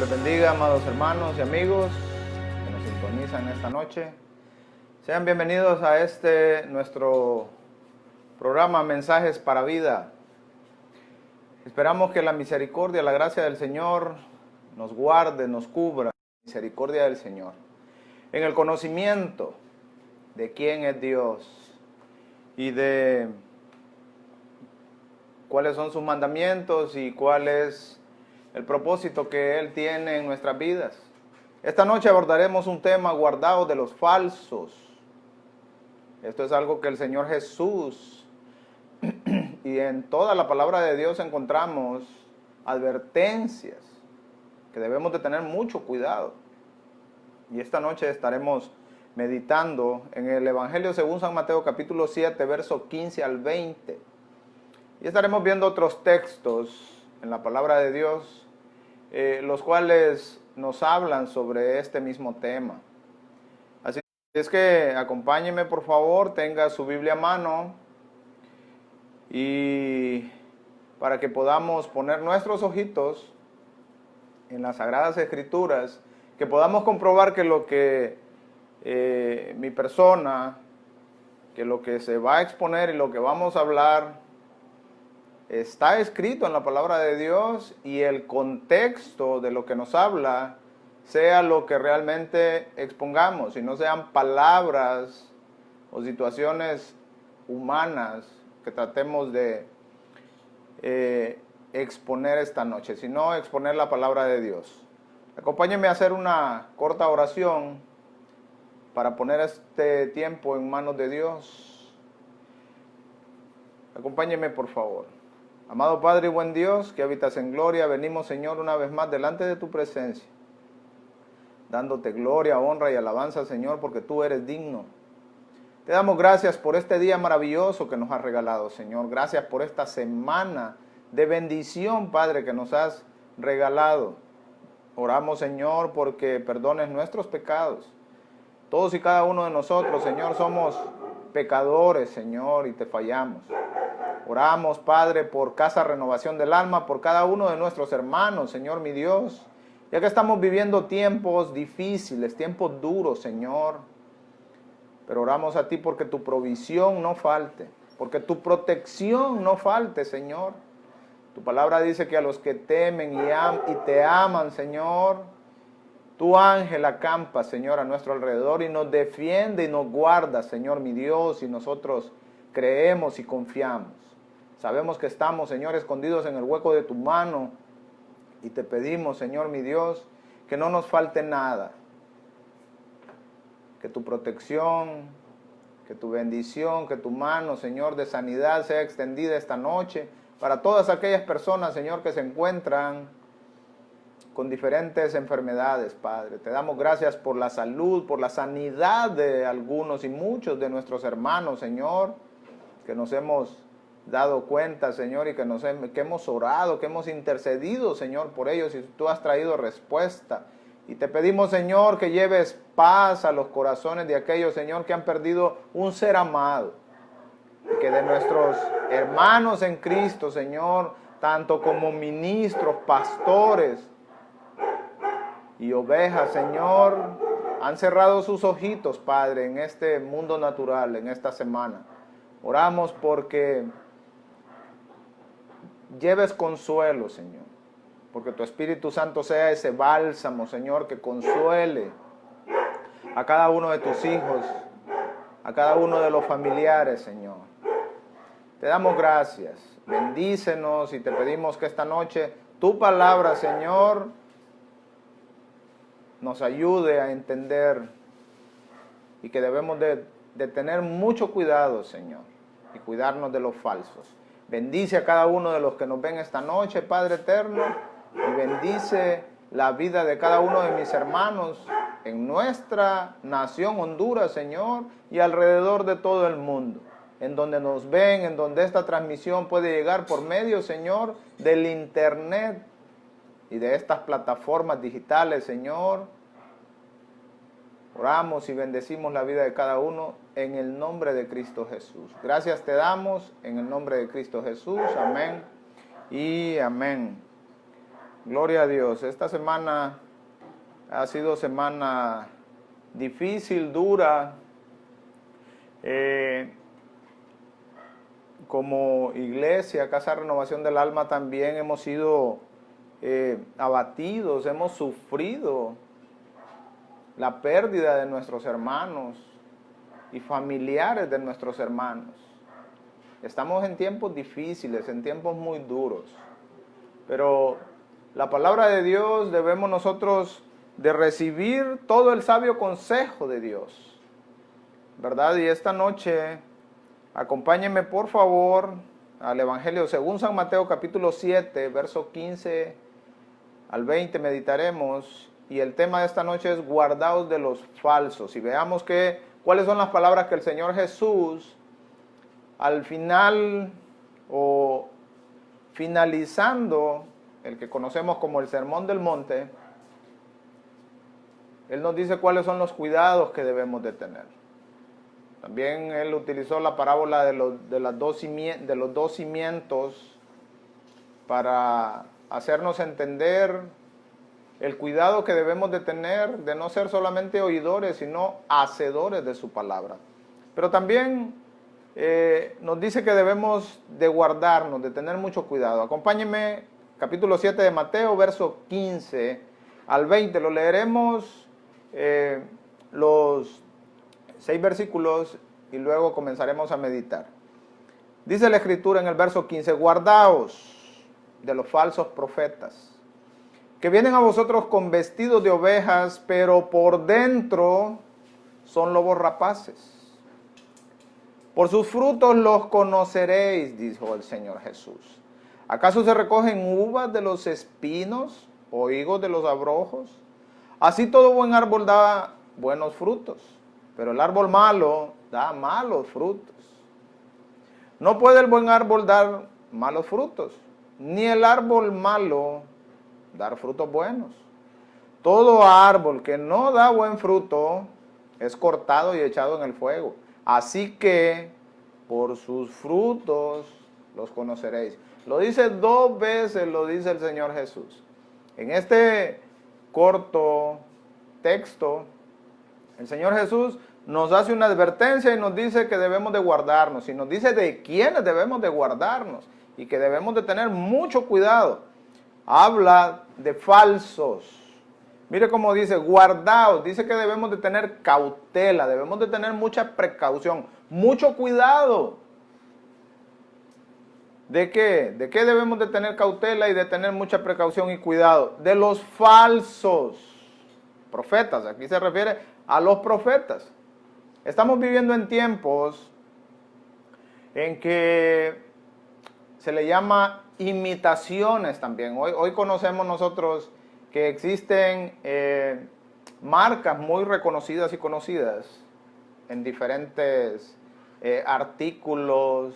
les bendiga, amados hermanos y amigos que nos sintonizan esta noche. Sean bienvenidos a nuestro programa Mensajes para Vida. Esperamos que la misericordia, la gracia del Señor nos guarde, nos cubra. Misericordia del Señor. En el conocimiento de quién es Dios y de cuáles son sus mandamientos y cuál es el propósito que Él tiene en nuestras vidas. Esta noche abordaremos un tema: guardados de los falsos. Esto es algo que el Señor Jesús, y en toda la palabra de Dios encontramos advertencias que debemos de tener mucho cuidado. Y esta noche estaremos meditando en el Evangelio según San Mateo capítulo 7, versos 15 al 20. Y estaremos viendo otros textos en la palabra de Dios, los cuales nos hablan sobre este mismo tema. Así es que acompáñeme, por favor, tenga su Biblia a mano, y para que podamos poner nuestros ojitos en las Sagradas Escrituras, que podamos comprobar que lo que mi persona, que lo que se va a exponer y lo que vamos a hablar está escrito en la palabra de Dios, y el contexto de lo que nos habla sea lo que realmente expongamos, y no sean palabras o situaciones humanas que tratemos de exponer esta noche, sino exponer la palabra de Dios. Acompáñenme a hacer una corta oración para poner este tiempo en manos de Dios. Acompáñenme, por favor. Amado Padre y buen Dios, que habitas en gloria, venimos, Señor, una vez más delante de tu presencia, dándote gloria, honra y alabanza, Señor, porque tú eres digno. Te damos gracias por este día maravilloso que nos has regalado, Señor. Gracias por esta semana de bendición, Padre, que nos has regalado. Oramos, Señor, porque perdones nuestros pecados. Todos y cada uno de nosotros, Señor, somos pecadores, Señor, y te fallamos. Oramos, Padre, por Casa Renovación del Alma, por cada uno de nuestros hermanos, Señor, mi Dios, ya que estamos viviendo tiempos difíciles, tiempos duros, Señor. Pero oramos a ti porque tu provisión no falte, porque tu protección no falte, Señor. Tu palabra dice que a los que temen y te aman, Señor, tu ángel acampa, Señor, a nuestro alrededor y nos defiende y nos guarda, Señor, mi Dios, y nosotros creemos y confiamos. Sabemos que estamos, Señor, escondidos en el hueco de tu mano, y te pedimos, Señor, mi Dios, que no nos falte nada. Que tu protección, que tu bendición, que tu mano, Señor, de sanidad sea extendida esta noche para todas aquellas personas, Señor, que se encuentran con diferentes enfermedades, Padre. Te damos gracias por la salud, por la sanidad de algunos y muchos de nuestros hermanos, Señor, que nos hemos dado cuenta, Señor, y que hemos orado, que hemos intercedido, Señor, por ellos, y tú has traído respuesta. Y te pedimos, Señor, que lleves paz a los corazones de aquellos, Señor, que han perdido un ser amado. Que de nuestros hermanos en Cristo, Señor, tanto como ministros, pastores y ovejas, Señor, han cerrado sus ojitos, Padre, en este mundo natural, en esta semana. Oramos porque lleves consuelo, Señor, porque tu Espíritu Santo sea ese bálsamo, Señor, que consuele a cada uno de tus hijos, a cada uno de los familiares, Señor. Te damos gracias, bendícenos, y te pedimos que esta noche tu palabra, Señor, nos ayude a entender, y que debemos de tener mucho cuidado, Señor, y cuidarnos de los falsos. Bendice a cada uno de los que nos ven esta noche, Padre eterno, y bendice la vida de cada uno de mis hermanos en nuestra nación Honduras, Señor, y alrededor de todo el mundo, en donde nos ven, en donde esta transmisión puede llegar por medio, Señor, del internet y de estas plataformas digitales, Señor. Oramos y bendecimos la vida de cada uno en el nombre de Cristo Jesús. Gracias te damos en el nombre de Cristo Jesús. Amén y amén. Gloria a Dios. Esta semana ha sido semana difícil, dura. Como iglesia, Casa Renovación del Alma, también hemos sido abatidos, hemos sufrido la pérdida de nuestros hermanos y familiares de nuestros hermanos. Estamos en tiempos difíciles, en tiempos muy duros, pero la palabra de Dios debemos nosotros de recibir todo el sabio consejo de Dios, ¿verdad? Y esta noche acompáñenme por favor al Evangelio según San Mateo capítulo 7, verso 15 al 20 meditaremos, y el tema de esta noche es guardaos de los falsos, y veamos cuáles son las palabras que el Señor Jesús al final o finalizando el que conocemos como el Sermón del Monte, Él nos dice cuáles son los cuidados que debemos de tener. También Él utilizó la parábola de los dos cimientos para hacernos entender el cuidado que debemos de tener de no ser solamente oidores, sino hacedores de su palabra. Pero también nos dice que debemos de guardarnos, de tener mucho cuidado. Acompáñenme, capítulo 7 de Mateo, verso 15 al 20. Lo leeremos los 6 versículos y luego comenzaremos a meditar. Dice la Escritura en el verso 15, guardaos de los falsos profetas, que vienen a vosotros con vestidos de ovejas, pero por dentro son lobos rapaces. Por sus frutos los conoceréis, dijo el Señor Jesús. ¿Acaso se recogen uvas de los espinos o higos de los abrojos? Así todo buen árbol da buenos frutos, pero el árbol malo da malos frutos. No puede el buen árbol dar malos frutos, ni el árbol malo dar frutos buenos. Todo árbol que no da buen fruto es cortado y echado en el fuego. Así que por sus frutos los conoceréis. Lo dice 2 veces, lo dice el Señor Jesús. En este corto texto, el Señor Jesús nos hace una advertencia y nos dice que debemos de guardarnos. Y nos dice de quiénes debemos de guardarnos y que debemos de tener mucho cuidado. Habla de falsos. Mire cómo dice, guardaos, dice que debemos de tener cautela, debemos de tener mucha precaución, mucho cuidado. ¿De qué? ¿De qué debemos de tener cautela y de tener mucha precaución y cuidado? De los falsos profetas, aquí se refiere a los profetas. Estamos viviendo en tiempos en que se le llama imitaciones también. Hoy conocemos nosotros que existen marcas muy reconocidas y conocidas en diferentes artículos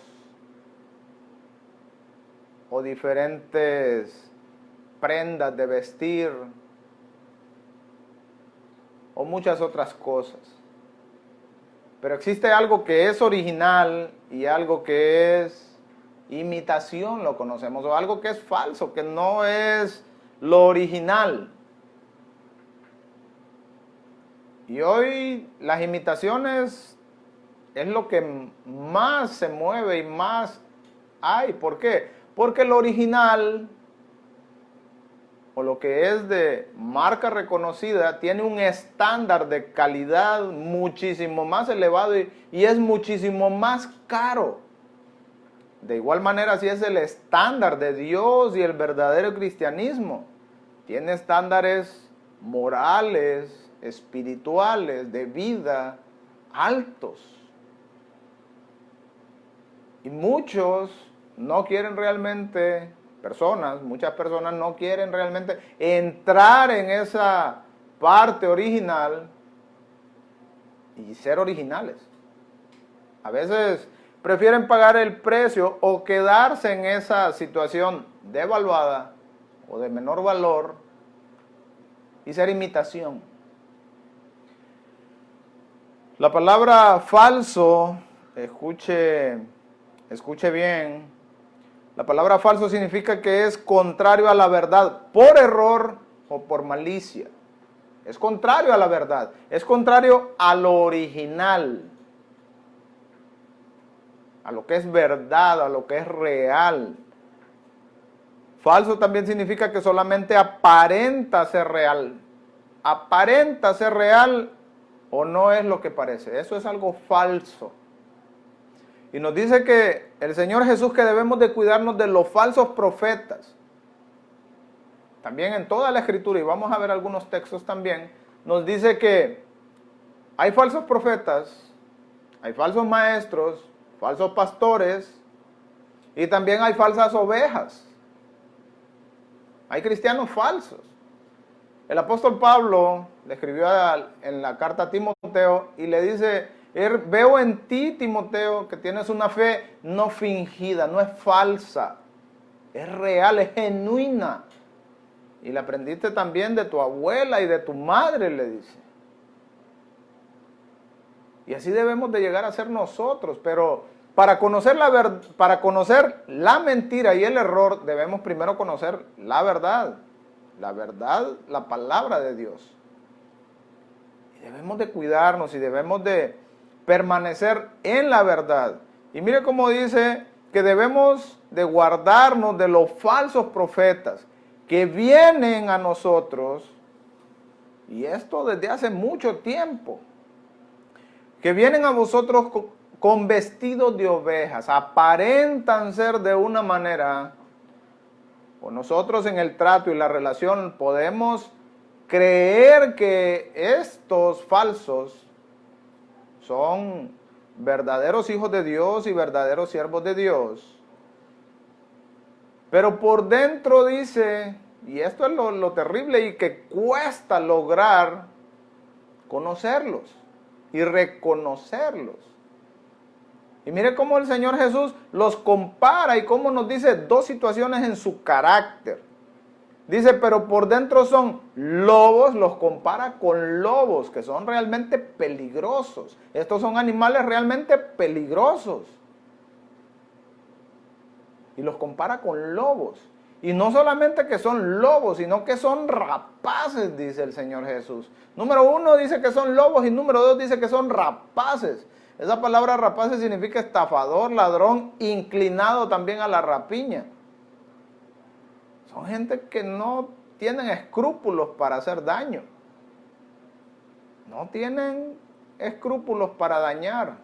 o diferentes prendas de vestir o muchas otras cosas. Pero existe algo que es original y algo que es imitación, lo conocemos, o algo que es falso, que no es lo original. Y hoy las imitaciones es lo que más se mueve y más hay. ¿Por qué? Porque lo original o lo que es de marca reconocida tiene un estándar de calidad muchísimo más elevado y es muchísimo más caro. De igual manera, si es el estándar de Dios y el verdadero cristianismo, tiene estándares morales, espirituales, de vida, altos. Y muchos no quieren realmente, muchas personas no quieren realmente entrar en esa parte original y ser originales. A veces prefieren pagar el precio o quedarse en esa situación devaluada o de menor valor y ser imitación. La palabra falso, escuche bien, La palabra falso significa que es contrario a la verdad por error o por malicia. Es contrario a la verdad, es contrario a lo original, a lo que es verdad, a lo que es real. Falso también significa que solamente aparenta ser real. Aparenta ser real o no es lo que parece. Eso es algo falso. Y nos dice que el Señor Jesús que debemos de cuidarnos de los falsos profetas. También en toda la Escritura, y vamos a ver algunos textos también, nos dice que hay falsos profetas, hay falsos maestros, falsos pastores, y también hay falsas ovejas. Hay cristianos falsos. El apóstol Pablo le escribió en la carta a Timoteo y le dice, veo en ti, Timoteo, que tienes una fe no fingida, no es falsa, es real, es genuina. Y la aprendiste también de tu abuela y de tu madre, le dice. Y así debemos de llegar a ser nosotros, pero para conocer la mentira y el error, debemos primero conocer la verdad, la palabra de Dios. Y debemos de cuidarnos y debemos de permanecer en la verdad. Y mire cómo dice que debemos de guardarnos de los falsos profetas que vienen a nosotros, y esto desde hace mucho tiempo, que vienen a vosotros con vestidos de ovejas, aparentan ser de una manera, o nosotros en el trato y la relación podemos creer que estos falsos son verdaderos hijos de Dios y verdaderos siervos de Dios. Pero por dentro dice, y esto es lo terrible y que cuesta lograr conocerlos y reconocerlos. Y mire cómo el Señor Jesús los compara y cómo nos dice dos situaciones en su carácter. Dice, pero por dentro son lobos, los compara con lobos que son realmente peligrosos. Estos son animales realmente peligrosos. Y los compara con lobos. Y no solamente que son lobos, sino que son rapaces, dice el Señor Jesús. Número 1 dice que son lobos y número 2 dice que son rapaces. Esa palabra rapaces significa estafador, ladrón, inclinado también a la rapiña. Son gente que no tienen escrúpulos para hacer daño. No tienen escrúpulos para dañar.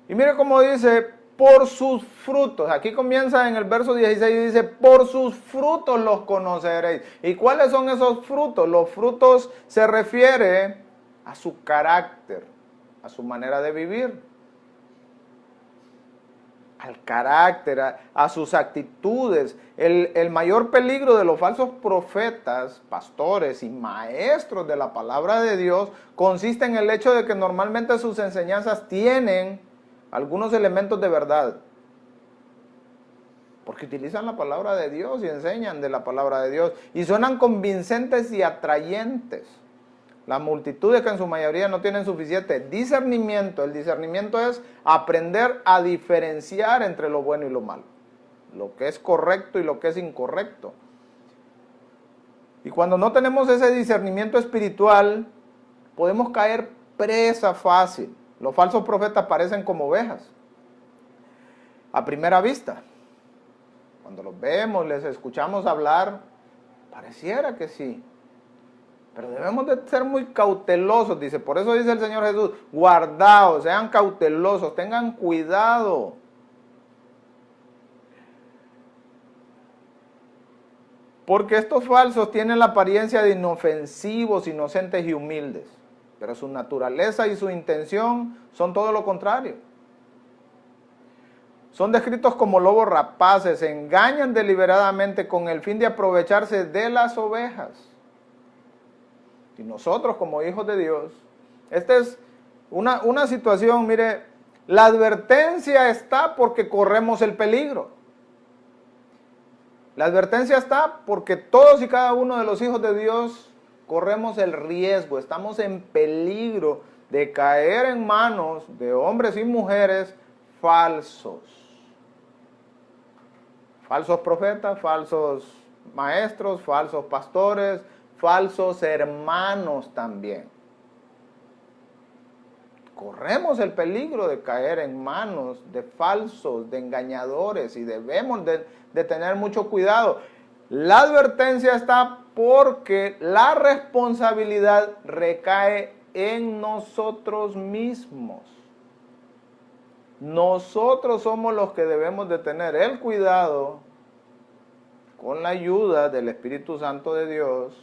Y mire cómo dice, por sus frutos. Aquí comienza en el verso 16 y dice, por sus frutos los conoceréis. ¿Y cuáles son esos frutos? Los frutos se refiere a su carácter, a su manera de vivir, al carácter, a sus actitudes. El mayor peligro de los falsos profetas, pastores y maestros de la palabra de Dios consiste en el hecho de que normalmente sus enseñanzas tienen algunos elementos de verdad, porque utilizan la palabra de Dios y enseñan de la palabra de Dios y suenan convincentes y atrayentes. La multitud es que en su mayoría no tienen suficiente discernimiento. El discernimiento es aprender a diferenciar entre lo bueno y lo malo, lo que es correcto y lo que es incorrecto. Y cuando no tenemos ese discernimiento espiritual, podemos caer presa fácil. Los falsos profetas parecen como ovejas a primera vista. Cuando los vemos, les escuchamos hablar, pareciera que sí. Pero debemos de ser muy cautelosos, dice. Por eso dice el Señor Jesús, guardaos, sean cautelosos, tengan cuidado. Porque estos falsos tienen la apariencia de inofensivos, inocentes y humildes. Pero su naturaleza y su intención son todo lo contrario. Son descritos como lobos rapaces, engañan deliberadamente con el fin de aprovecharse de las ovejas. Y nosotros como hijos de Dios, esta es una situación, mire, la advertencia está porque corremos el peligro. La advertencia está porque todos y cada uno de los hijos de Dios corremos el riesgo, estamos en peligro de caer en manos de hombres y mujeres falsos. Falsos profetas, falsos maestros, falsos pastores, falsos hermanos también. Corremos el peligro de caer en manos de falsos, de engañadores, y debemos de tener mucho cuidado. La advertencia está porque la responsabilidad recae en nosotros mismos. Nosotros somos los que debemos de tener el cuidado, con la ayuda del Espíritu Santo de Dios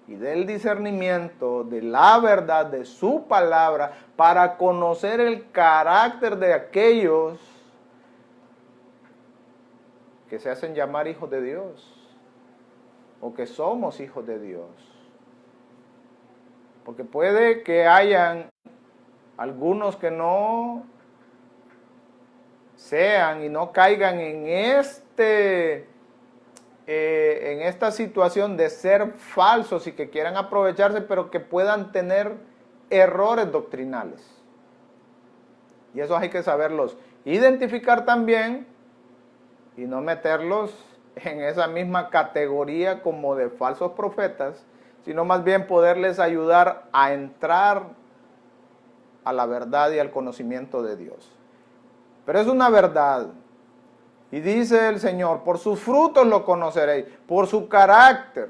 y del discernimiento de la verdad de su palabra, para conocer el carácter de aquellos que se hacen llamar hijos de Dios, o que somos hijos de Dios. Porque puede que hayan algunos que no sean y no caigan en esta situación de ser falsos y que quieran aprovecharse, pero que puedan tener errores doctrinales. Y eso hay que saberlos identificar también y no meterlos en esa misma categoría como de falsos profetas, sino más bien poderles ayudar a entrar a la verdad y al conocimiento de Dios. Pero es una verdad. Y dice el Señor, por sus frutos lo conoceréis, por su carácter.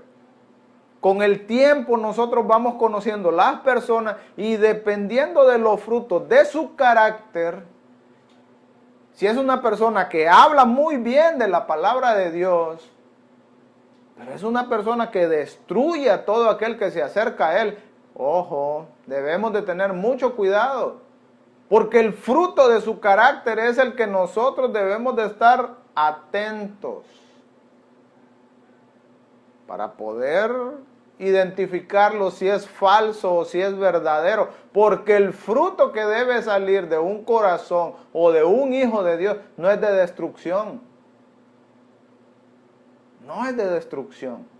Con el tiempo nosotros vamos conociendo las personas y dependiendo de los frutos de su carácter, si es una persona que habla muy bien de la palabra de Dios, pero es una persona que destruye a todo aquel que se acerca a él, ojo, debemos de tener mucho cuidado. Porque el fruto de su carácter es el que nosotros debemos de estar atentos para poder identificarlo si es falso o si es verdadero. Porque el fruto que debe salir de un corazón o de un hijo de Dios no es de destrucción. No es de destrucción.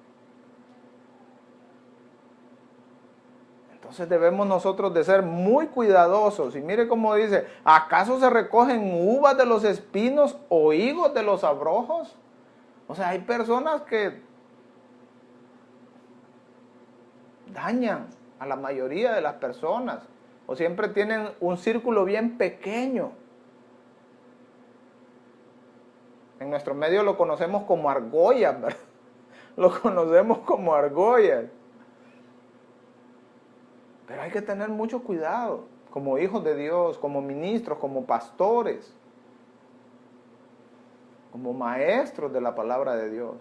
Entonces debemos nosotros de ser muy cuidadosos. Y mire cómo dice, ¿acaso se recogen uvas de los espinos o higos de los abrojos? O sea, hay personas que dañan a la mayoría de las personas, o siempre tienen un círculo bien pequeño. En nuestro medio lo conocemos como argollas, ¿verdad? Lo conocemos como argollas. Pero hay que tener mucho cuidado, como hijos de Dios, como ministros, como pastores, como maestros de la palabra de Dios.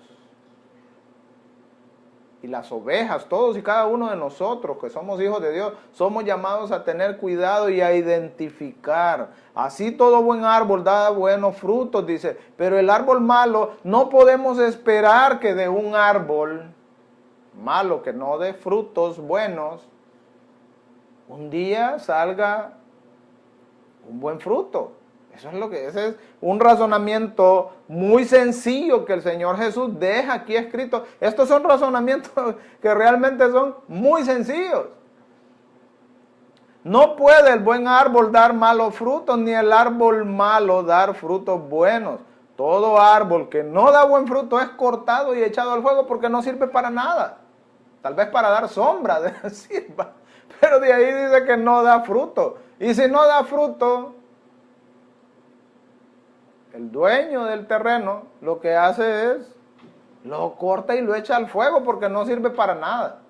Y las ovejas, todos y cada uno de nosotros que somos hijos de Dios, somos llamados a tener cuidado y a identificar. Así todo buen árbol da buenos frutos, dice, pero el árbol malo, no podemos esperar que de un árbol malo que no dé frutos buenos, un día salga un buen fruto. Ese es un razonamiento muy sencillo que el Señor Jesús deja aquí escrito. Estos son razonamientos que realmente son muy sencillos. No puede el buen árbol dar malos frutos, ni el árbol malo dar frutos buenos. Todo árbol que no da buen fruto es cortado y echado al fuego porque no sirve para nada. Tal vez para dar sombra sirva. Pero de ahí dice que no da fruto. Y si no da fruto, el dueño del terreno lo que hace es, lo corta y lo echa al fuego porque no sirve para nada.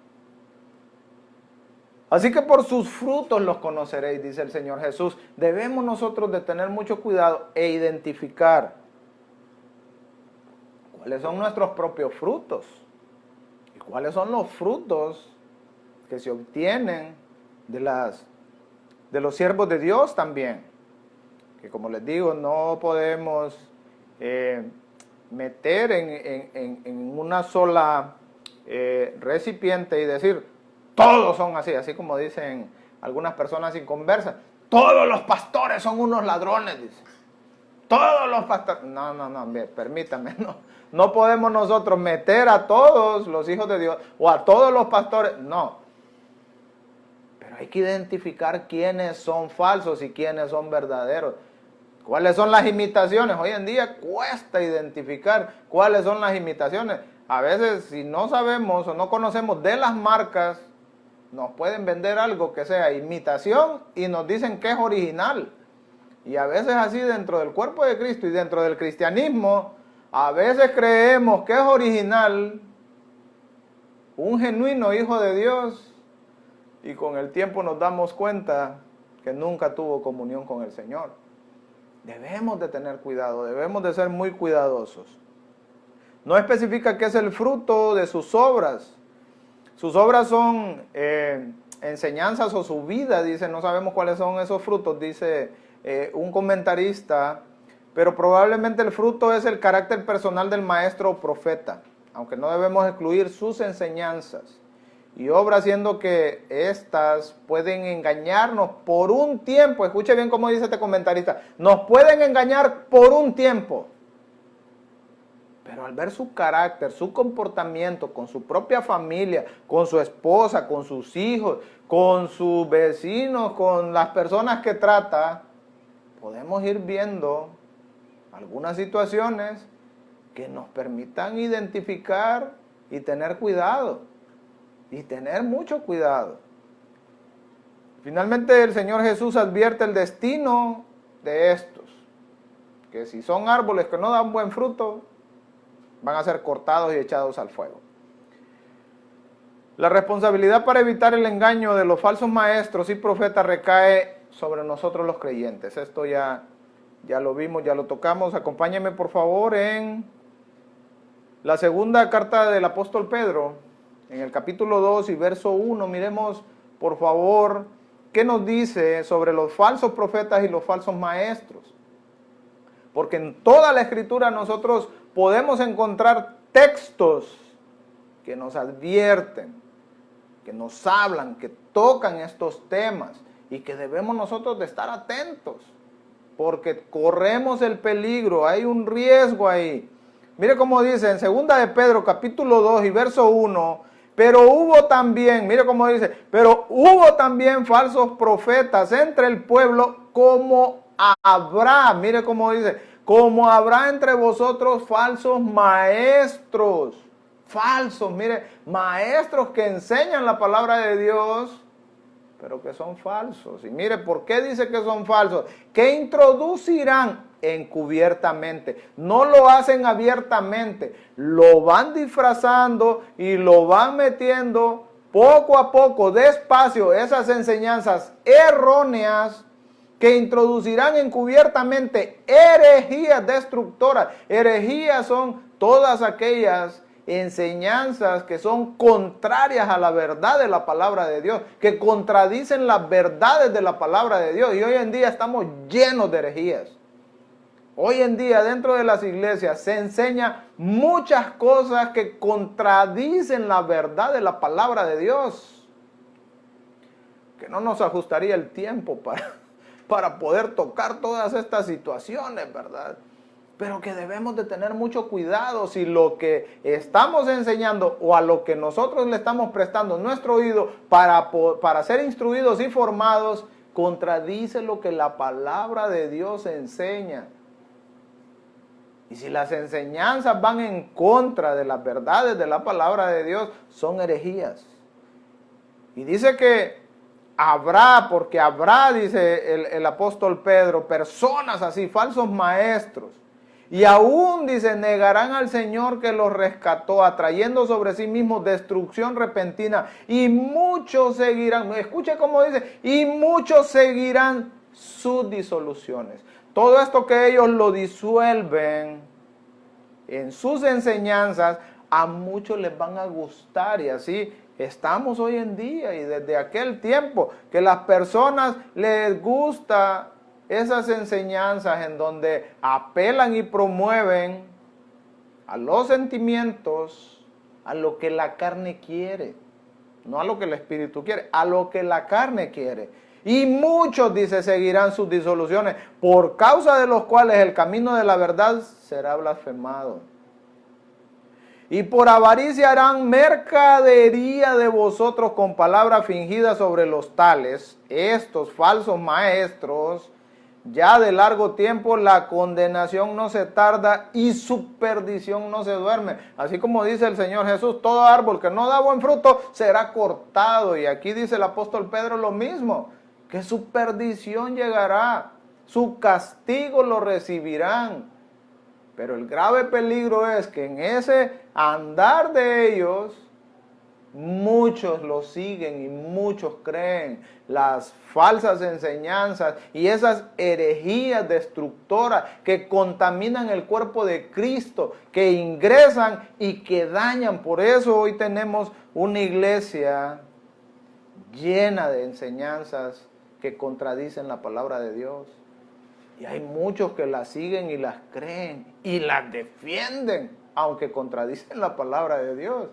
Así que por sus frutos los conoceréis, dice el Señor Jesús. Debemos nosotros de tener mucho cuidado e identificar cuáles son nuestros propios frutos y cuáles son los frutos que se obtienen de los siervos de Dios también. Que como les digo, no podemos meter en una sola recipiente y decir, todos son así, así como dicen algunas personas inconversas, todos los pastores son unos ladrones, dice. Todos los pastores, no, permítame, no podemos nosotros meter a todos los hijos de Dios o a todos los pastores, no. Pero hay que identificar quiénes son falsos y quiénes son verdaderos. ¿Cuáles son las imitaciones? Hoy en día cuesta identificar cuáles son las imitaciones. A veces, si no sabemos o no conocemos de las marcas, nos pueden vender algo que sea imitación y nos dicen que es original. Y a veces así dentro del cuerpo de Cristo y dentro del cristianismo, a veces creemos que es original un genuino hijo de Dios y con el tiempo nos damos cuenta que nunca tuvo comunión con el Señor. Debemos de tener cuidado, debemos de ser muy cuidadosos. No especifica qué es el fruto de sus obras. Sus obras son enseñanzas o su vida, dice, no sabemos cuáles son esos frutos, dice un comentarista, pero probablemente el fruto es el carácter personal del maestro o profeta, aunque no debemos excluir sus enseñanzas y obras, siendo que estas pueden engañarnos por un tiempo. Escuche bien cómo dice este comentarista, nos pueden engañar por un tiempo. Pero al ver su carácter, su comportamiento con su propia familia, con su esposa, con sus hijos, con sus vecinos, con las personas que trata, podemos ir viendo algunas situaciones que nos permitan identificar y tener cuidado. Y tener mucho cuidado. Finalmente el Señor Jesús advierte el destino de estos, que si son árboles que no dan buen fruto, van a ser cortados y echados al fuego. La responsabilidad para evitar el engaño de los falsos maestros y profetas recae sobre nosotros los creyentes. Esto ya lo vimos, ya lo tocamos. Acompáñenme por favor en la segunda carta del apóstol Pedro, en el capítulo 2 y verso 1. Miremos por favor qué nos dice sobre los falsos profetas y los falsos maestros. Porque en toda la Escritura nosotros podemos encontrar textos que nos advierten, que nos hablan, que tocan estos temas y que debemos nosotros de estar atentos, porque corremos el peligro, hay un riesgo ahí. Mire cómo dice en 2 de Pedro capítulo 2 y verso 1, pero hubo también, mire cómo dice, pero hubo también falsos profetas entre el pueblo como habrá, mire cómo dice, como habrá entre vosotros falsos maestros, falsos, mire, maestros que enseñan la palabra de Dios, pero que son falsos. Y mire, ¿por qué dice que son falsos? Que introducirán encubiertamente, no lo hacen abiertamente, lo van disfrazando y lo van metiendo poco a poco, despacio, esas enseñanzas erróneas que introducirán encubiertamente herejías destructoras. Herejías son todas aquellas enseñanzas que son contrarias a la verdad de la palabra de Dios, que contradicen las verdades de la palabra de Dios. Y hoy en día estamos llenos de herejías. Hoy en día dentro de las iglesias se enseña muchas cosas que contradicen la verdad de la palabra de Dios, que no nos ajustaría el tiempo para poder tocar todas estas situaciones, ¿verdad? Pero que debemos de tener mucho cuidado si lo que estamos enseñando o a lo que nosotros le estamos prestando nuestro oído para ser instruidos y formados, contradice lo que la palabra de Dios enseña. Y si las enseñanzas van en contra de las verdades de la palabra de Dios, son herejías. Y dice que habrá, porque habrá, dice el apóstol Pedro, personas así, falsos maestros. Y aún, dice, negarán al Señor que los rescató, atrayendo sobre sí mismos destrucción repentina. Y muchos seguirán, escuche cómo dice, y muchos seguirán sus disoluciones. Todo esto que ellos lo disuelven en sus enseñanzas, a muchos les van a gustar. Y así estamos hoy en día y desde aquel tiempo, que las personas les gusta esas enseñanzas en donde apelan y promueven a los sentimientos, a lo que la carne quiere, no a lo que el espíritu quiere, a lo que la carne quiere. Y muchos, dice, seguirán sus disoluciones, por causa de los cuales el camino de la verdad será blasfemado. Y por avaricia harán mercadería de vosotros con palabras fingidas sobre los tales, estos falsos maestros, ya de largo tiempo, la condenación no se tarda y su perdición no se duerme. Así como dice el Señor Jesús, todo árbol que no da buen fruto será cortado. Y aquí dice el apóstol Pedro lo mismo, que su perdición llegará, su castigo lo recibirán. Pero el grave peligro es que en ese andar de ellos, muchos lo siguen y muchos creen las falsas enseñanzas y esas herejías destructoras que contaminan el cuerpo de Cristo, que ingresan y que dañan. Por eso hoy tenemos una iglesia llena de enseñanzas que contradicen la palabra de Dios. Y hay muchos que las siguen y las creen y las defienden, aunque contradicen la palabra de Dios.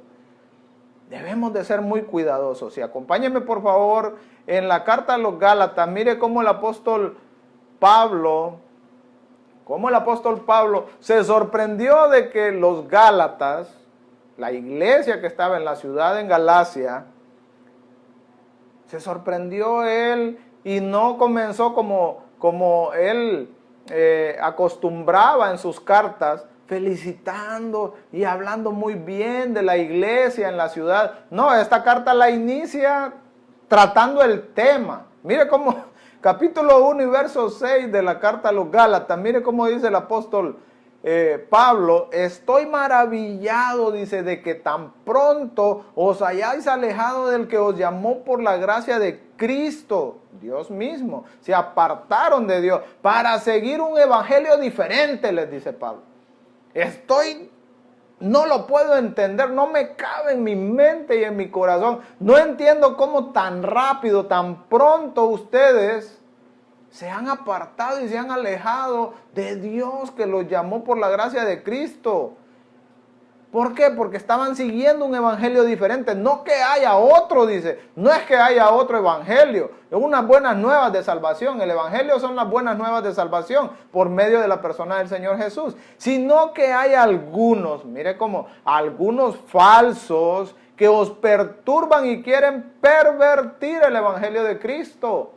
Debemos de ser muy cuidadosos. Y acompáñenme por favor en la carta a los Gálatas. Mire cómo el apóstol Pablo se sorprendió de que los Gálatas, la iglesia que estaba en la ciudad en Galacia, se sorprendió él y no comenzó como él acostumbraba en sus cartas, felicitando y hablando muy bien de la iglesia en la ciudad. No, esta carta la inicia tratando el tema. Mire cómo, capítulo 1 y verso 6 de la carta a los Gálatas, mire cómo dice el apóstol Pablo: estoy maravillado, dice, de que tan pronto os hayáis alejado del que os llamó por la gracia de Cristo, Dios mismo. Se apartaron de Dios para seguir un evangelio diferente, les dice Pablo. No lo puedo entender, no me cabe en mi mente y en mi corazón. No entiendo cómo tan rápido, tan pronto ustedes se han apartado y se han alejado de Dios que los llamó por la gracia de Cristo. ¿Por qué? Porque estaban siguiendo un evangelio diferente. No que haya otro, dice. No es que haya otro evangelio. Es unas buenas nuevas de salvación. El evangelio son las buenas nuevas de salvación por medio de la persona del Señor Jesús. Sino que hay algunos, mire cómo, algunos falsos que os perturban y quieren pervertir el evangelio de Cristo.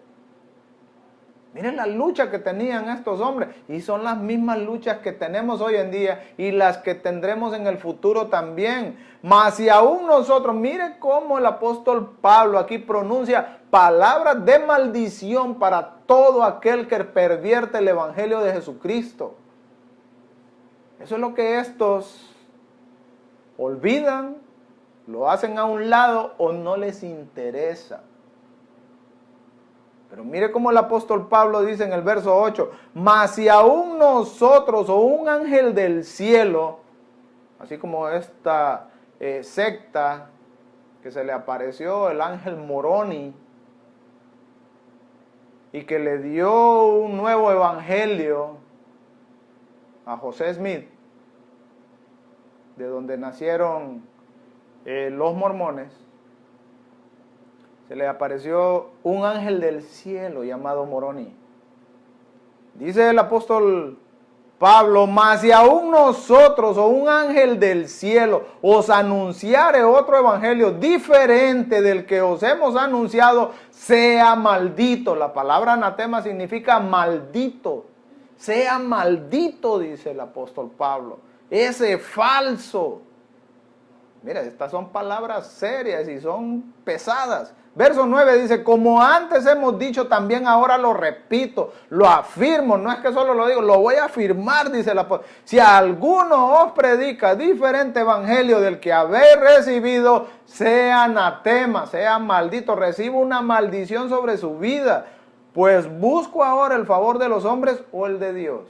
Miren la lucha que tenían estos hombres y son las mismas luchas que tenemos hoy en día y las que tendremos en el futuro también. Mas si aún nosotros, mire cómo el apóstol Pablo aquí pronuncia palabras de maldición para todo aquel que pervierte el evangelio de Jesucristo. Eso es lo que estos olvidan, lo hacen a un lado o no les interesa. Pero mire cómo el apóstol Pablo dice en el verso 8, mas si aún nosotros o un ángel del cielo, así como esta secta que se le apareció, el ángel Moroni, y que le dio un nuevo evangelio a José Smith, de donde nacieron los mormones, se le apareció un ángel del cielo llamado Moroni. Dice el apóstol Pablo, mas si aún nosotros o un ángel del cielo os anunciare otro evangelio diferente del que os hemos anunciado, sea maldito. La palabra anatema significa maldito. Sea maldito, dice el apóstol Pablo. Ese falso. Mira, estas son palabras serias y son pesadas. Verso 9 dice, como antes hemos dicho, también ahora lo repito, lo afirmo, no es que solo lo digo, lo voy a afirmar, dice el apóstol. Si alguno os predica diferente evangelio del que habéis recibido, sea anatema, sea maldito, reciba una maldición sobre su vida, pues busco ahora el favor de los hombres o el de Dios.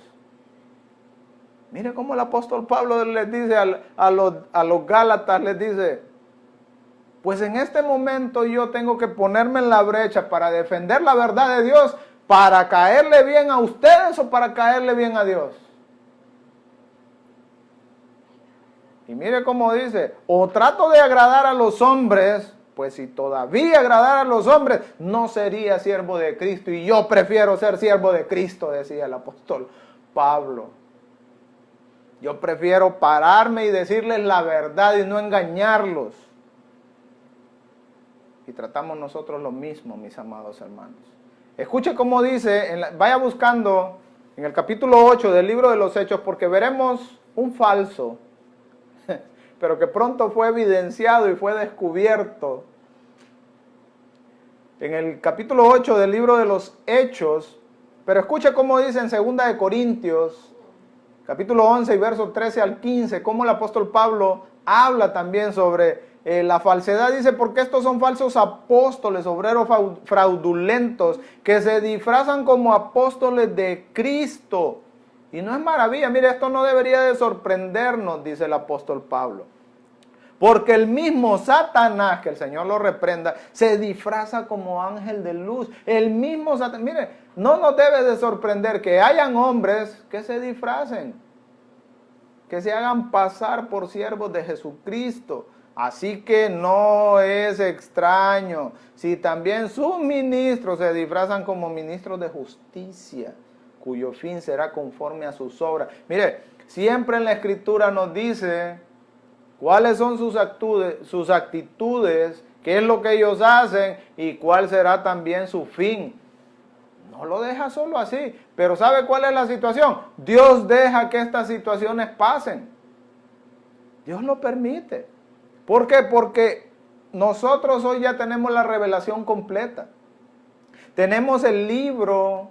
Mire cómo el apóstol Pablo les dice a los Gálatas, les dice, pues en este momento yo tengo que ponerme en la brecha para defender la verdad de Dios, para caerle bien a ustedes o para caerle bien a Dios. Y mire cómo dice, o trato de agradar a los hombres, pues si todavía agradara a los hombres, no sería siervo de Cristo. Y yo prefiero ser siervo de Cristo, decía el apóstol Pablo. Yo prefiero pararme y decirles la verdad y no engañarlos. Y tratamos nosotros lo mismo, mis amados hermanos. Escuche cómo dice, vaya buscando en el capítulo 8 del libro de los Hechos, porque veremos un falso, pero que pronto fue evidenciado y fue descubierto. En el capítulo 8 del libro de los Hechos, pero escuche cómo dice en 2 de Corintios, capítulo 11 y verso 13 al 15, cómo el apóstol Pablo habla también sobre la falsedad. Dice, porque estos son falsos apóstoles, obreros fraudulentos, que se disfrazan como apóstoles de Cristo. Y no es maravilla, mire, esto no debería de sorprendernos, dice el apóstol Pablo. Porque el mismo Satanás, que el Señor lo reprenda, se disfraza como ángel de luz. El mismo Satanás, mire, no nos debe de sorprender que hayan hombres que se disfracen, que se hagan pasar por siervos de Jesucristo. Así que no es extraño si también sus ministros se disfrazan como ministros de justicia, cuyo fin será conforme a sus obras. Mire, siempre en la Escritura nos dice cuáles son sus actitudes, qué es lo que ellos hacen y cuál será también su fin. No lo deja solo así, pero ¿sabe cuál es la situación? Dios deja que estas situaciones pasen. Dios lo permite. ¿Por qué? Porque nosotros hoy ya tenemos la revelación completa. Tenemos el libro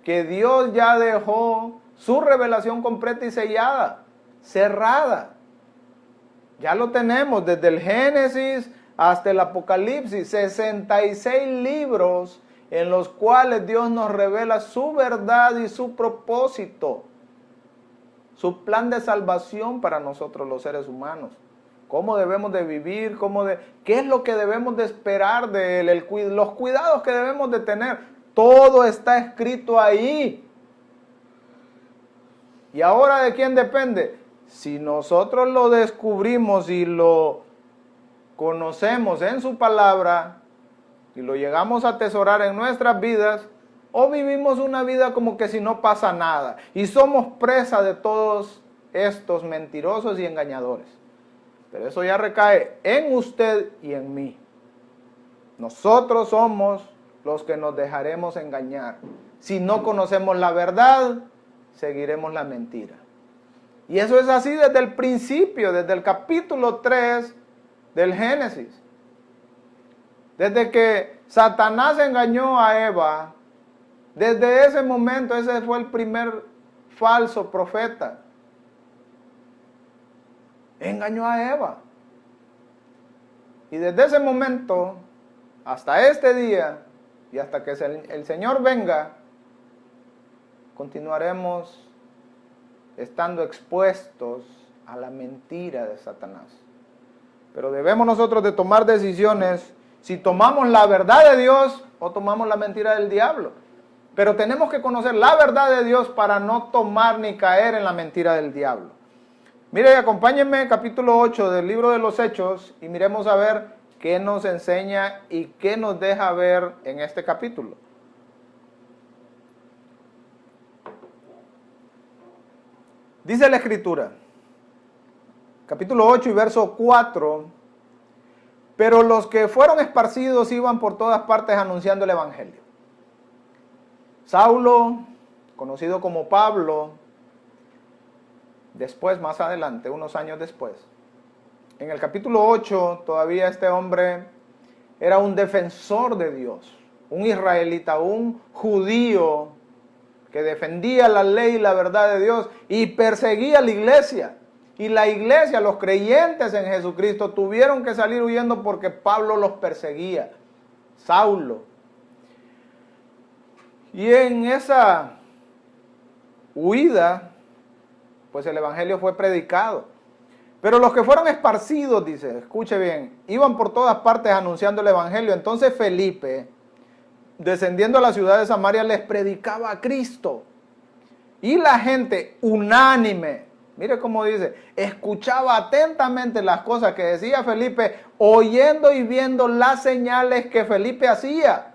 que Dios ya dejó, su revelación completa y sellada, cerrada. Ya lo tenemos desde el Génesis hasta el Apocalipsis, 66 libros en los cuales Dios nos revela su verdad y su propósito, su plan de salvación para nosotros los seres humanos. Cómo debemos de vivir, qué es lo que debemos de esperar de él, los cuidados que debemos de tener. Todo está escrito ahí. ¿Y ahora de quién depende? Si nosotros lo descubrimos y lo conocemos en su palabra y lo llegamos a atesorar en nuestras vidas, o vivimos una vida como que si no pasa nada y somos presa de todos estos mentirosos y engañadores. Pero eso ya recae en usted y en mí. Nosotros somos los que nos dejaremos engañar. Si no conocemos la verdad, seguiremos la mentira. Y eso es así desde el principio, desde el capítulo 3 del Génesis. Desde que Satanás engañó a Eva, desde ese momento ese fue el primer falso profeta. Engañó a Eva. Y desde ese momento hasta este día y hasta que el Señor venga, continuaremos estando expuestos a la mentira de Satanás. Pero debemos nosotros de tomar decisiones si tomamos la verdad de Dios o tomamos la mentira del diablo. Pero tenemos que conocer la verdad de Dios para no tomar ni caer en la mentira del diablo. Mire, acompáñenme capítulo 8 del libro de los Hechos y miremos a ver qué nos enseña y qué nos deja ver en este capítulo. Dice la Escritura, capítulo 8 y verso 4, pero los que fueron esparcidos iban por todas partes anunciando el Evangelio. Saulo, conocido como Pablo, después, más adelante, unos años después, en el capítulo 8, todavía este hombre era un defensor de Dios, un israelita, un judío que defendía la ley y la verdad de Dios y perseguía a la iglesia. Y la iglesia, los creyentes en Jesucristo, tuvieron que salir huyendo porque Pablo los perseguía, Saulo. Y en esa huida, pues el evangelio fue predicado. Pero los que fueron esparcidos, dice, escuche bien, iban por todas partes anunciando el evangelio. Entonces Felipe, descendiendo a la ciudad de Samaria, les predicaba a Cristo. Y la gente unánime, mire cómo dice, escuchaba atentamente las cosas que decía Felipe, oyendo y viendo las señales que Felipe hacía.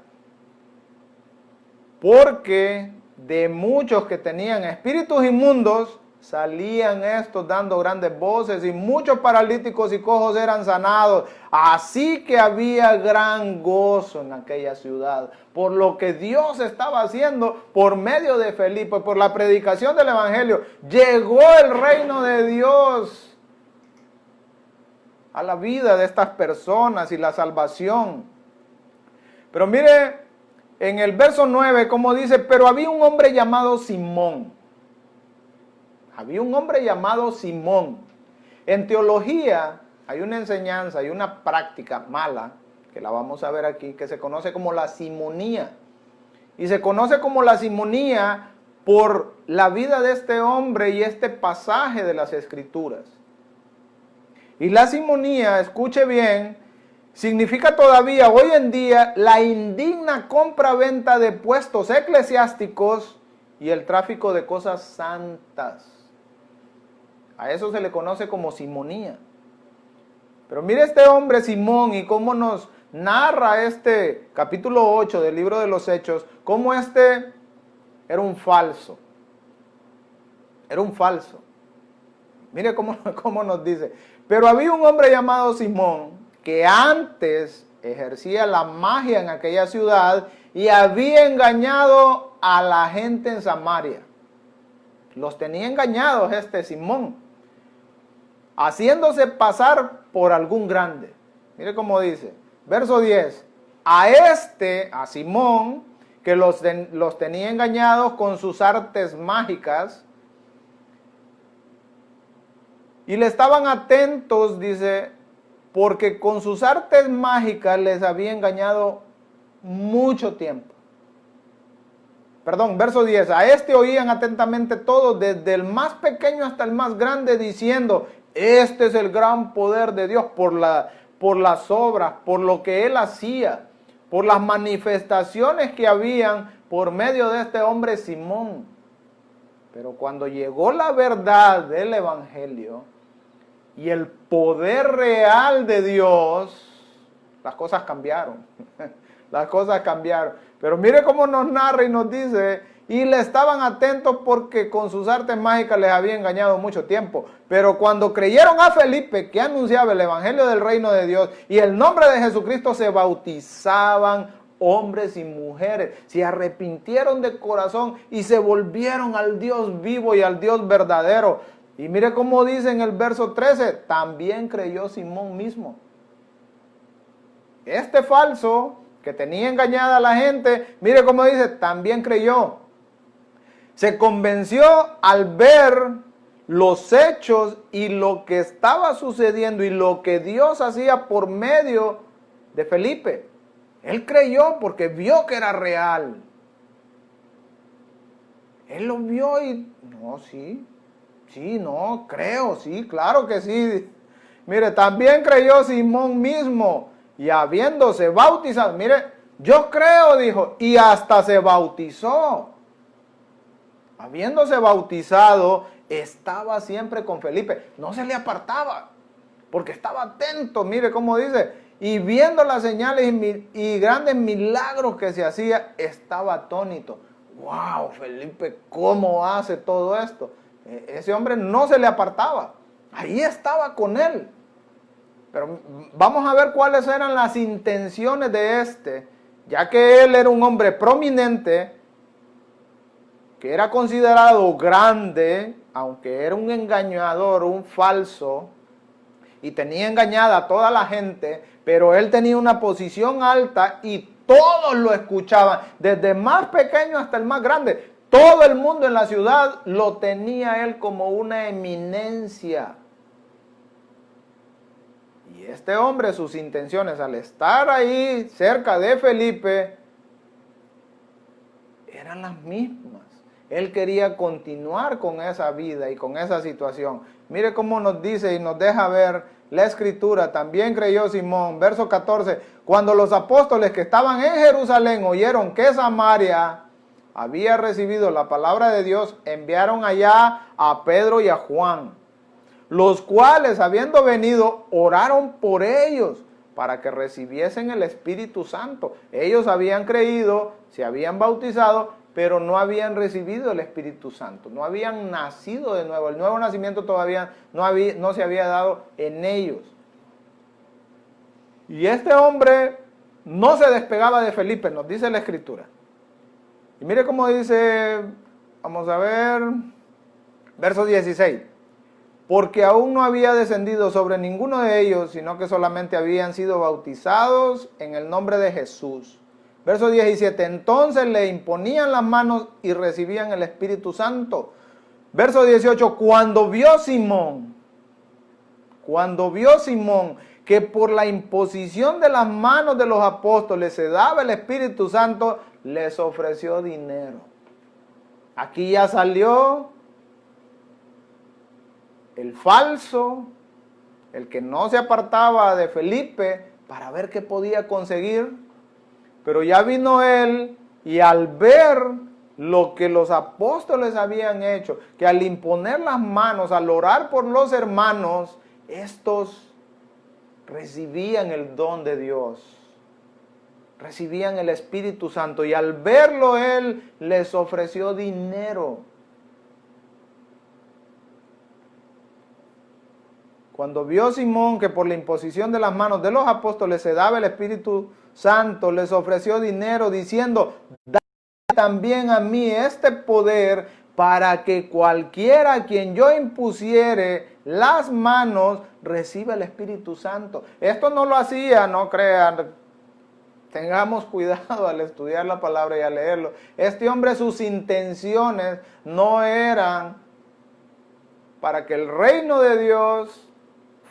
Porque de muchos que tenían espíritus inmundos, salían estos dando grandes voces y muchos paralíticos y cojos eran sanados. Así que había gran gozo en aquella ciudad por lo que Dios estaba haciendo por medio de Felipe, por la predicación del evangelio. Llegó el reino de Dios a la vida de estas personas y la salvación. Pero mire en el verso 9 como dice, pero había un hombre llamado Simón. Había un hombre llamado Simón. En teología hay una enseñanza, hay una práctica mala, que la vamos a ver aquí, que se conoce como la simonía. Y se conoce como la simonía por la vida de este hombre y este pasaje de las Escrituras. Y la simonía, escuche bien, significa todavía hoy en día la indigna compra-venta de puestos eclesiásticos y el tráfico de cosas santas. A eso se le conoce como simonía. Pero mire este hombre Simón y cómo nos narra este capítulo 8 del libro de los Hechos, cómo este era un falso. Era un falso. Mire cómo nos dice. Pero había un hombre llamado Simón que antes ejercía la magia en aquella ciudad y había engañado a la gente en Samaria. Los tenía engañados este Simón, haciéndose pasar por algún grande. Mire cómo dice, verso 10, a Simón, que los tenía engañados con sus artes mágicas, y le estaban atentos, dice, porque con sus artes mágicas les había engañado mucho tiempo. Perdón, verso 10, a este oían atentamente todos, desde el más pequeño hasta el más grande, diciendo, este es el gran poder de Dios por las obras, por lo que él hacía, por las manifestaciones que habían por medio de este hombre Simón. Pero cuando llegó la verdad del evangelio y el poder real de Dios, las cosas cambiaron. Las cosas cambiaron. Pero mire cómo nos narra y nos dice, y le estaban atentos porque con sus artes mágicas les había engañado mucho tiempo. Pero cuando creyeron a Felipe, que anunciaba el evangelio del reino de Dios y el nombre de Jesucristo, se bautizaban hombres y mujeres. Se arrepintieron de corazón y se volvieron al Dios vivo y al Dios verdadero. Y mire cómo dice en el verso 13, también creyó Simón mismo. Este falso que tenía engañada a la gente, mire cómo dice, también creyó. Se convenció al ver los hechos y lo que estaba sucediendo y lo que Dios hacía por medio de Felipe. Él creyó porque vio que era real. Él lo vio y, no, sí, no, creo, sí, claro que sí. Mire, también creyó Simón mismo y habiéndose bautizado, mire, yo creo, dijo, y hasta se bautizó. Habiéndose bautizado, estaba siempre con Felipe, no se le apartaba, porque estaba atento, mire cómo dice, y viendo las señales y grandes milagros que se hacía, estaba atónito. ¡Wow, Felipe, cómo hace todo esto! Ese hombre no se le apartaba, ahí estaba con él. Pero vamos a ver cuáles eran las intenciones de este, ya que él era un hombre prominente, que era considerado grande, aunque era un engañador, un falso, y tenía engañada a toda la gente, pero él tenía una posición alta y todos lo escuchaban, desde el más pequeño hasta el más grande. Todo el mundo en la ciudad lo tenía él como una eminencia. Y este hombre, sus intenciones al estar ahí cerca de Felipe, eran las mismas. Él quería continuar con esa vida y con esa situación. Mire cómo nos dice y nos deja ver la escritura. También creyó Simón, verso 14. Cuando los apóstoles que estaban en Jerusalén oyeron que Samaria había recibido la palabra de Dios, enviaron allá a Pedro y a Juan, los cuales, habiendo venido, oraron por ellos para que recibiesen el Espíritu Santo. Ellos habían creído, se habían bautizado pero no habían recibido el Espíritu Santo, no habían nacido de nuevo. El nuevo nacimiento todavía no se había dado en ellos. Y este hombre no se despegaba de Felipe, nos dice la Escritura. Y mire cómo dice, vamos a ver, verso 16. Porque aún no había descendido sobre ninguno de ellos, sino que solamente habían sido bautizados en el nombre de Jesús. Verso 17, entonces le imponían las manos y recibían el Espíritu Santo. Verso 18, cuando vio Simón que por la imposición de las manos de los apóstoles se daba el Espíritu Santo, les ofreció dinero. Aquí ya salió el falso, el que no se apartaba de Felipe para ver qué podía conseguir. Pero ya vino él y al ver lo que los apóstoles habían hecho, que al imponer las manos, al orar por los hermanos, estos recibían el don de Dios, recibían el Espíritu Santo, y al verlo él les ofreció dinero. Cuando vio Simón que por la imposición de las manos de los apóstoles se daba el Espíritu Santo, les ofreció dinero diciendo, dame también a mí este poder para que cualquiera a quien yo impusiere las manos reciba el Espíritu Santo. Esto no lo hacía, no crean, tengamos cuidado al estudiar la palabra y a leerlo. Este hombre, sus intenciones no eran para que el reino de Dios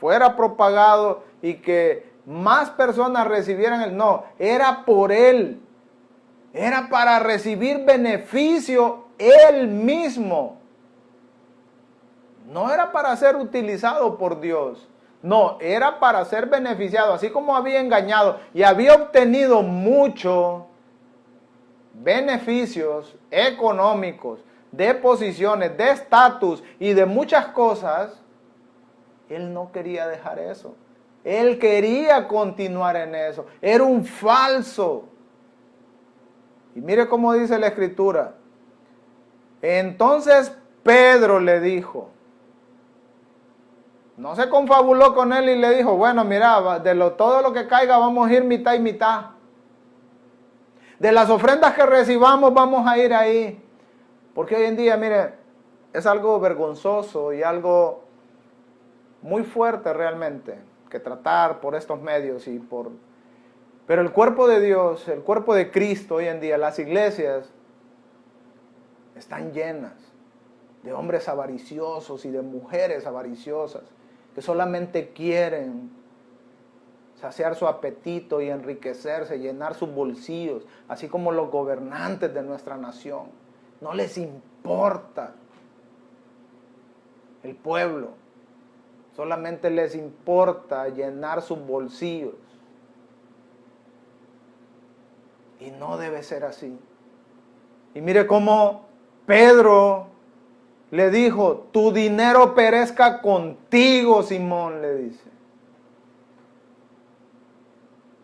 fuera propagado y que más personas recibieran el no, era por él, era para recibir beneficio él mismo, no era para ser utilizado por Dios, no, era para ser beneficiado, así como había engañado y había obtenido muchos beneficios económicos, de posiciones, de estatus y de muchas cosas. Él no quería dejar eso. Él quería continuar en eso. Era un falso. Y mire cómo dice la Escritura. Entonces Pedro le dijo. No se confabuló con él y le dijo, bueno, mira, todo lo que caiga vamos a ir mitad y mitad. De las ofrendas que recibamos vamos a ir ahí. Porque hoy en día, mire, es algo vergonzoso y algo muy fuerte realmente que tratar por estos medios pero el cuerpo de Dios, el cuerpo de Cristo hoy en día, las iglesias están llenas de hombres avariciosos y de mujeres avariciosas que solamente quieren saciar su apetito y enriquecerse, llenar sus bolsillos, así como los gobernantes de nuestra nación. No les importa el pueblo. Solamente les importa llenar sus bolsillos. Y no debe ser así. Y mire cómo Pedro le dijo, tu dinero perezca contigo, Simón, le dice.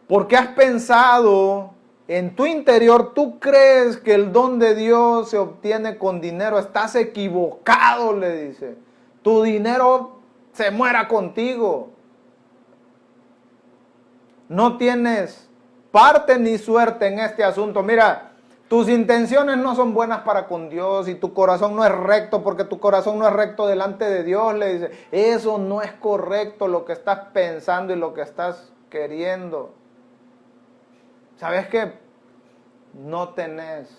Porque has pensado en tu interior, tú crees que el don de Dios se obtiene con dinero. Estás equivocado, le dice. Tu dinero se muera contigo. No tienes parte ni suerte en este asunto. Mira, tus intenciones no son buenas para con Dios y tu corazón no es recto porque tu corazón no es recto delante de Dios, le dice. Eso no es correcto lo que estás pensando y lo que estás queriendo. ¿Sabes qué? No tenés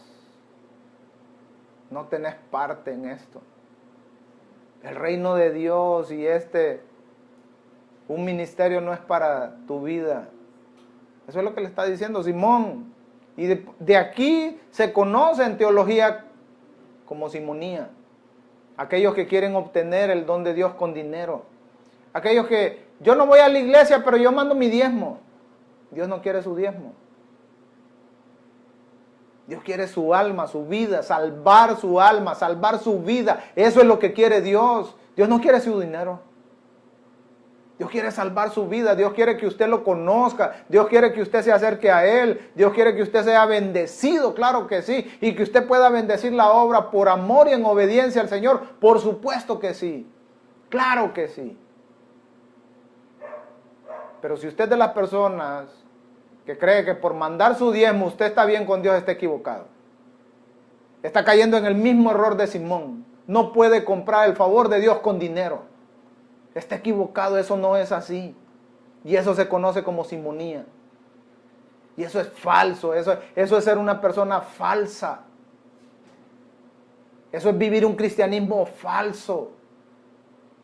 parte en esto. El reino de Dios y un ministerio no es para tu vida. Eso es lo que le está diciendo Simón. Y de aquí se conoce en teología como simonía. Aquellos que quieren obtener el don de Dios con dinero. Aquellos que, yo no voy a la iglesia, pero yo mando mi diezmo. Dios no quiere su diezmo. Dios quiere su alma, su vida, salvar su alma, salvar su vida. Eso es lo que quiere Dios. Dios no quiere su dinero. Dios quiere salvar su vida, Dios quiere que usted lo conozca, Dios quiere que usted se acerque a Él, Dios quiere que usted sea bendecido, claro que sí, y que usted pueda bendecir la obra por amor y en obediencia al Señor, por supuesto que sí, claro que sí. Pero si usted es de las personas que cree que por mandar su diezmo usted está bien con Dios, está equivocado. Está cayendo en el mismo error de Simón. No puede comprar el favor de Dios con dinero. Está equivocado, eso no es así. Y eso se conoce como simonía. Y eso es falso, eso es ser una persona falsa. Eso es vivir un cristianismo falso.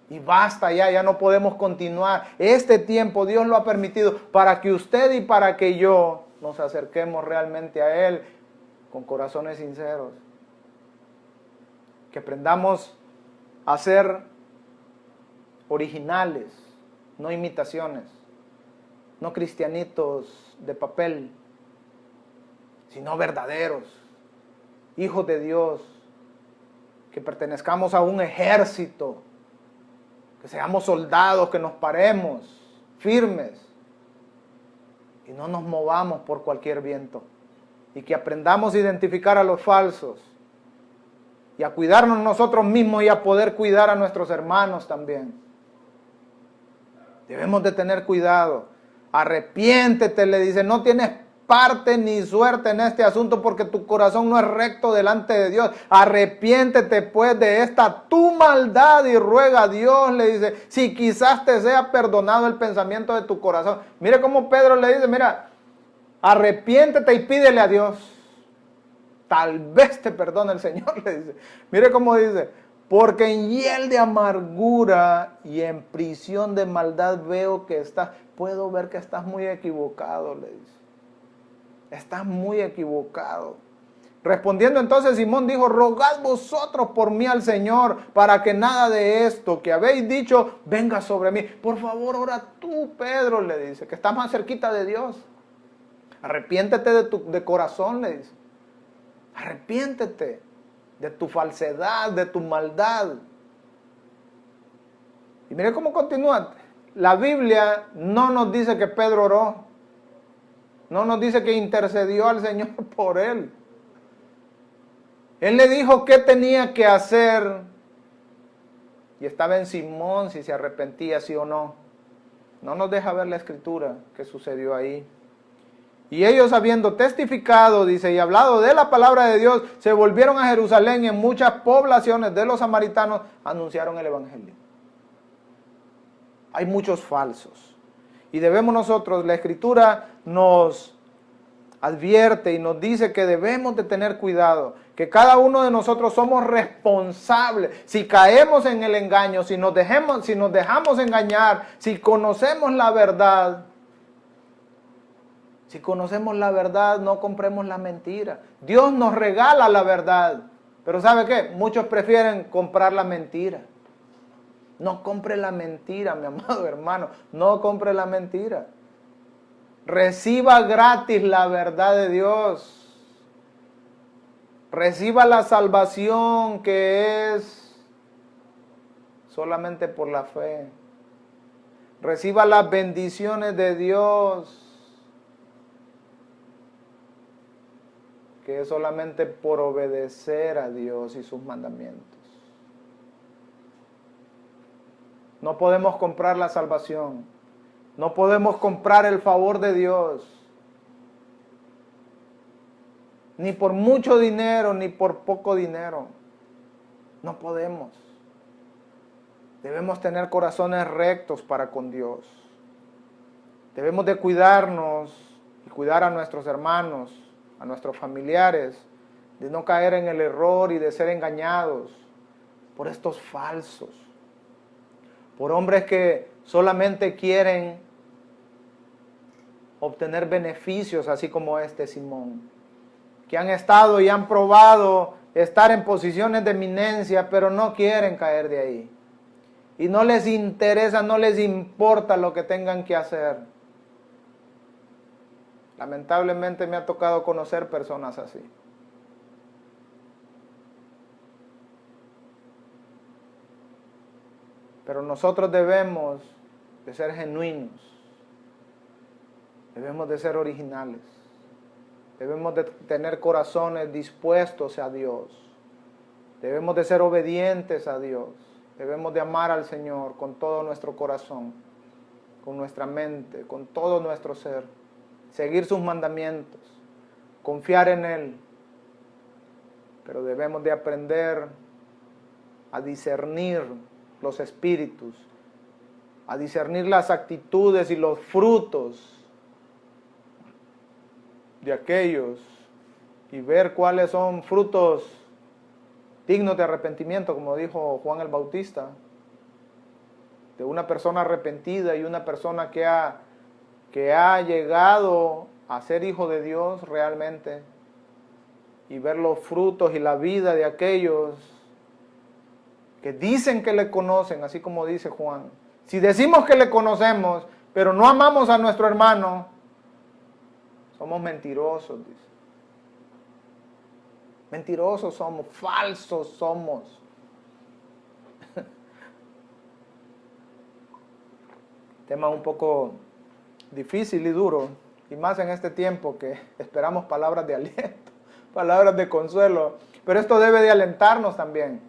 Y basta ya no podemos continuar. Este tiempo Dios lo ha permitido para que usted y para que yo nos acerquemos realmente a Él con corazones sinceros. Que aprendamos a ser originales, no imitaciones, no cristianitos de papel, sino verdaderos, hijos de Dios, que pertenezcamos a un ejército, que seamos soldados, que nos paremos firmes y no nos movamos por cualquier viento, y que aprendamos a identificar a los falsos y a cuidarnos nosotros mismos y a poder cuidar a nuestros hermanos también. Debemos de tener cuidado. Arrepiéntete, le dice, no tienes parte ni suerte en este asunto porque tu corazón no es recto delante de Dios. Arrepiéntete pues de esta tu maldad y ruega a Dios, le dice, si quizás te sea perdonado el pensamiento de tu corazón. Mire cómo Pedro le dice, mira, arrepiéntete y pídele a Dios. Tal vez te perdone el Señor, le dice. Mire cómo dice, porque en hiel de amargura y en prisión de maldad veo que estás, puedo ver que estás muy equivocado, le dice. Estás muy equivocado. Respondiendo entonces Simón dijo, rogad vosotros por mí al Señor, para que nada de esto que habéis dicho venga sobre mí. Por favor, ora tú, Pedro, le dice, que estás más cerquita de Dios. Arrepiéntete de corazón, le dice. Arrepiéntete de tu falsedad, de tu maldad. Y mire cómo continúa. La Biblia no nos dice que Pedro oró. No nos dice que intercedió al Señor por él. Él le dijo qué tenía que hacer. Y estaba en Simón si se arrepentía, sí o no. No nos deja ver la escritura que sucedió ahí. Y ellos habiendo testificado, dice, y hablado de la palabra de Dios, se volvieron a Jerusalén y en muchas poblaciones de los samaritanos anunciaron el evangelio. Hay muchos falsos. Y debemos nosotros, la escritura nos advierte y nos dice que debemos de tener cuidado, que cada uno de nosotros somos responsables. Si caemos en el engaño, si nos dejamos engañar, si conocemos la verdad, si conocemos la verdad, no compremos la mentira. Dios nos regala la verdad. Pero ¿sabe qué? Muchos prefieren comprar la mentira. No compre la mentira, mi amado hermano. No compre la mentira. Reciba gratis la verdad de Dios. Reciba la salvación que es solamente por la fe. Reciba las bendiciones de Dios, que es solamente por obedecer a Dios y sus mandamientos. No podemos comprar la salvación. No podemos comprar el favor de Dios. Ni por mucho dinero, ni por poco dinero. No podemos. Debemos tener corazones rectos para con Dios. Debemos de cuidarnos y cuidar a nuestros hermanos, a nuestros familiares, de no caer en el error y de ser engañados por estos falsos, por hombres que solamente quieren obtener beneficios, así como este Simón, que han estado y han probado estar en posiciones de eminencia, pero no quieren caer de ahí. Y no les interesa, no les importa lo que tengan que hacer. Lamentablemente me ha tocado conocer personas así. Pero nosotros debemos de ser genuinos, debemos de ser originales, debemos de tener corazones dispuestos a Dios, debemos de ser obedientes a Dios, debemos de amar al Señor con todo nuestro corazón, con nuestra mente, con todo nuestro ser, seguir sus mandamientos, confiar en Él, pero debemos de aprender a discernir los espíritus, a discernir las actitudes y los frutos de aquellos y ver cuáles son frutos dignos de arrepentimiento, como dijo Juan el Bautista, de una persona arrepentida y una persona que ha llegado a ser hijo de Dios realmente, y ver los frutos y la vida de aquellos que dicen que le conocen, así como dice Juan. Si decimos que le conocemos, pero no amamos a nuestro hermano, somos mentirosos, dice. Mentirosos somos, falsos somos. Tema un poco difícil y duro, y más en este tiempo que esperamos palabras de aliento, palabras de consuelo, pero esto debe de alentarnos también,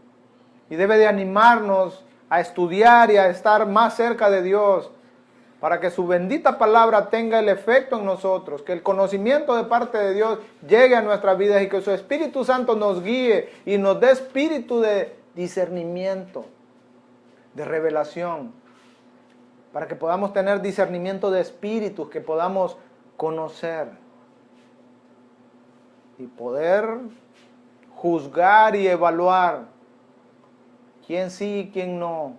y debe de animarnos a estudiar y a estar más cerca de Dios, para que su bendita palabra tenga el efecto en nosotros, que el conocimiento de parte de Dios llegue a nuestras vidas y que su Espíritu Santo nos guíe y nos dé espíritu de discernimiento, de revelación, para que podamos tener discernimiento de espíritus, que podamos conocer y poder juzgar y evaluar quién sí y quién no.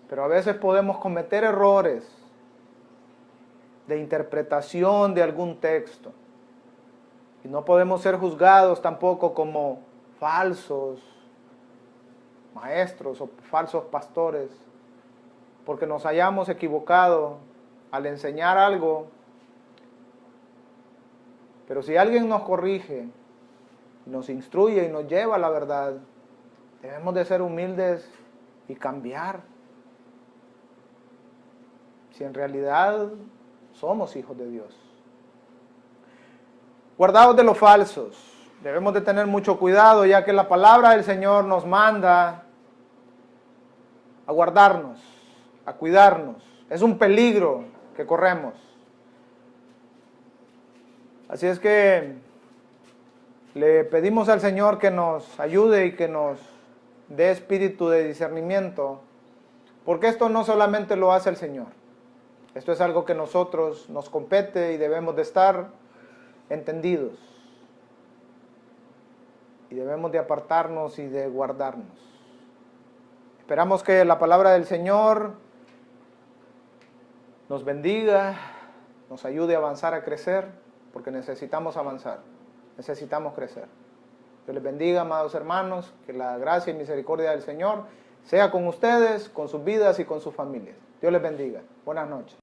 Pero a veces podemos cometer errores de interpretación de algún texto. Y no podemos ser juzgados tampoco como falsos maestros o falsos pastores, porque nos hayamos equivocado al enseñar algo. Pero si alguien nos corrige, nos instruye y nos lleva a la verdad, debemos de ser humildes y cambiar. Si en realidad somos hijos de Dios. Guardados de los falsos. Debemos de tener mucho cuidado, ya que la palabra del Señor nos manda a guardarnos, a cuidarnos. Es un peligro que corremos. Así es que le pedimos al Señor que nos ayude y que nos dé espíritu de discernimiento, porque esto no solamente lo hace el Señor. Esto es algo que nosotros nos compete y debemos de estar entendidos. Y debemos de apartarnos y de guardarnos. Esperamos que la palabra del Señor nos bendiga, nos ayude a avanzar, a crecer, porque necesitamos avanzar, necesitamos crecer. Dios les bendiga, amados hermanos, que la gracia y misericordia del Señor sea con ustedes, con sus vidas y con sus familias. Dios les bendiga. Buenas noches.